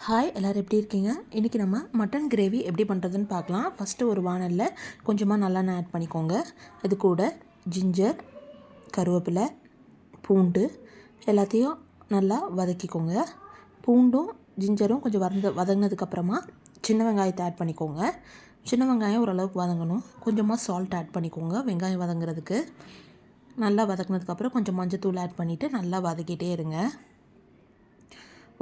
Hi எல்லோரும் எப்படி இருக்கீங்க? இன்றைக்கி நம்ம மட்டன் கிரேவி எப்படி பண்ணுறதுன்னு பார்க்கலாம். ஃபஸ்ட்டு ஒரு வானலில் கொஞ்சமாக நல்லெண்ணெய் ஆட் பண்ணிக்கோங்க. இது கூட ஜிஞ்சர், கருவேப்பிலை, பூண்டு எல்லாத்தையும் நல்லா வதக்கிக்கோங்க. பூண்டும் ஜிஞ்சரும் கொஞ்சம் வதங்கினதுக்கப்புறமா சின்ன வெங்காயத்தை ஆட் பண்ணிக்கோங்க. சின்ன வெங்காயம் ஓரளவுக்கு வதங்கணும். கொஞ்சமாக சால்ட் ஆட் பண்ணிக்கோங்க வெங்காயம் வதங்குறதுக்கு. நல்லா வதங்கினதுக்கப்புறம் கொஞ்சம் மஞ்சத்தூள் ஆட் பண்ணிவிட்டு நல்லா வதக்கிட்டே இருங்க.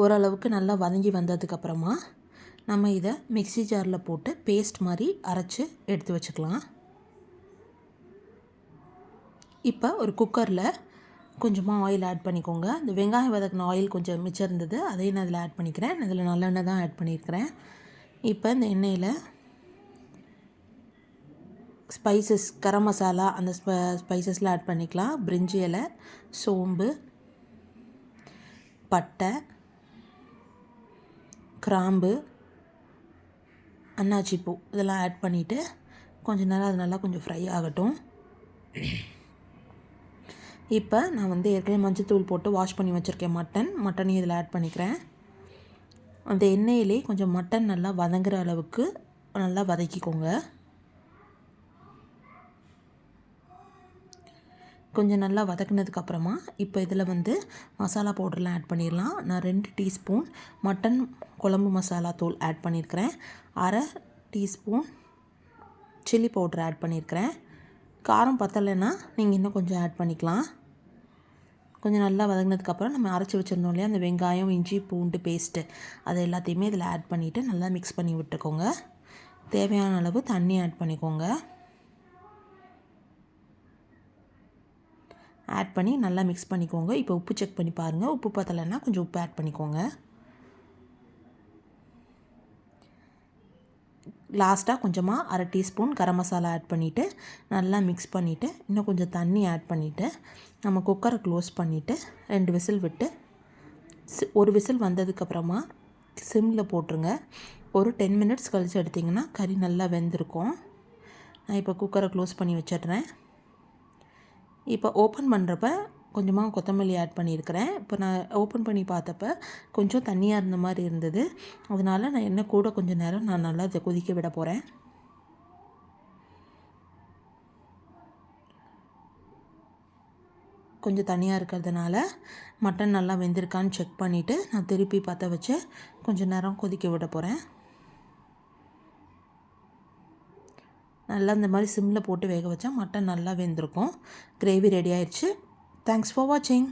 ஓரளவுக்கு நல்லா வதங்கி வந்ததுக்கப்புறமா நம்ம இதை மிக்ஸி ஜாரில் போட்டு பேஸ்ட் மாதிரி அரைச்சி எடுத்து வச்சுக்கலாம். இப்போ ஒரு குக்கரில் கொஞ்சமாக ஆயில் ஆட் பண்ணிக்கோங்க. இந்த வெங்காயம் வதக்கின ஆயில் கொஞ்சம் மிச்சம் இருந்தது, அதையும் நான் இதில் ஆட் பண்ணிக்கிறேன். இதில் நல்லெண்ணெய் தான் ஆட் பண்ணியிருக்கிறேன். இப்போ இந்த எண்ணெயில் ஸ்பைசஸ், கரம் மசாலா அந்த ஸ்பைசஸில் ஆட் பண்ணிக்கலாம். பிரிஞ்சி இலை, சோம்பு, பட்டை, கிராம்பு, அன்னாச்சி பூ இதெல்லாம் ஆட் பண்ணிவிட்டு கொஞ்சம் நேரம் அது நல்லா கொஞ்சம் ஃப்ரை ஆகட்டும். இப்போ நான் ஏற்கனவே மஞ்சத்தூள் போட்டு வாஷ் பண்ணி வச்சுருக்கேன் மட்டனையும் இதில் ஆட் பண்ணிக்கிறேன். அந்த எண்ணெயிலே கொஞ்சம் மட்டன் நல்லா வதங்குற அளவுக்கு நல்லா வதக்கிக்கோங்க. கொஞ்சம் நல்லா வதக்கினதுக்கப்புறமா இப்போ இதில் மசாலா பவுடர்லாம் ஆட் பண்ணிடலாம். நான் 2 டீஸ்பூன் மட்டன் குழம்பு மசாலா தூள் ஆட் பண்ணியிருக்கிறேன். 1/2 டீஸ்பூன் சில்லி பவுடர் ஆட் பண்ணியிருக்கிறேன். காரம் பத்தலைன்னா நீங்கள் இன்னும் கொஞ்சம் ஆட் பண்ணிக்கலாம். கொஞ்சம் நல்லா வதங்கினதுக்கப்புறம் நம்ம அரைச்சி வச்சுருந்தோம் இல்லையா, அந்த வெங்காயம், இஞ்சி, பூண்டு பேஸ்ட்டு அதை எல்லாத்தையுமே இதில் ஆட் பண்ணிவிட்டு நல்லா மிக்ஸ் பண்ணி விட்டுக்கோங்க. தேவையான அளவு தண்ணி ஆட் பண்ணிக்கோங்க. ஆட் பண்ணி நல்லா மிக்ஸ் பண்ணிக்கோங்க. இப்போ உப்பு செக் பண்ணி பாருங்கள். உப்பு பத்தலைன்னா கொஞ்சம் உப்பு ஆட் பண்ணிக்கோங்க. லாஸ்ட்டாக கொஞ்சமாக 1/2 டீஸ்பூன் கரம் மசாலா ஆட் பண்ணிவிட்டு நல்லா மிக்ஸ் பண்ணிவிட்டு இன்னும் கொஞ்சம் தண்ணி ஆட் பண்ணிவிட்டு நம்ம குக்கரை க்ளோஸ் பண்ணிவிட்டு 2 விசில் விட்டு ஒரு விசில் வந்ததுக்கப்புறமா சிம்மில் போட்டுருங்க. ஒரு 10 மினிட்ஸ் கழித்து எடுத்திங்கன்னா கறி நல்லா வெந்திருக்கும். நான் இப்போ குக்கரை க்ளோஸ் பண்ணி வச்சிடுறேன். இப்போ ஓப்பன் பண்ணுறப்ப கொஞ்சமாக கொத்தமல்லி ஆட் பண்ணியிருக்கிறேன். இப்போ நான் ஓப்பன் பண்ணி பார்த்தப்ப கொஞ்சம் தண்ணியாக இருந்த மாதிரி இருந்தது. அதனால் நான் என்ன கூட கொஞ்சம் நேரம் நான் நல்லா இதை கொதிக்க விட போகிறேன். கொஞ்சம் தண்ணியாக இருக்கிறதுனால மட்டன் நல்லா வெந்திருக்கான்னு செக் பண்ணிவிட்டு நான் திருப்பி பற்ற வச்சு கொஞ்சம் நேரம் கொதிக்க விட போகிறேன். நல்லா இந்த மாதிரி சிம்மில் போட்டு வேக வச்சா மட்டன் நல்லா வெந்திருக்கும். கிரேவி ரெடி ஆயிடுச்சு. தேங்க்ஸ் ஃபார் வாட்சிங்.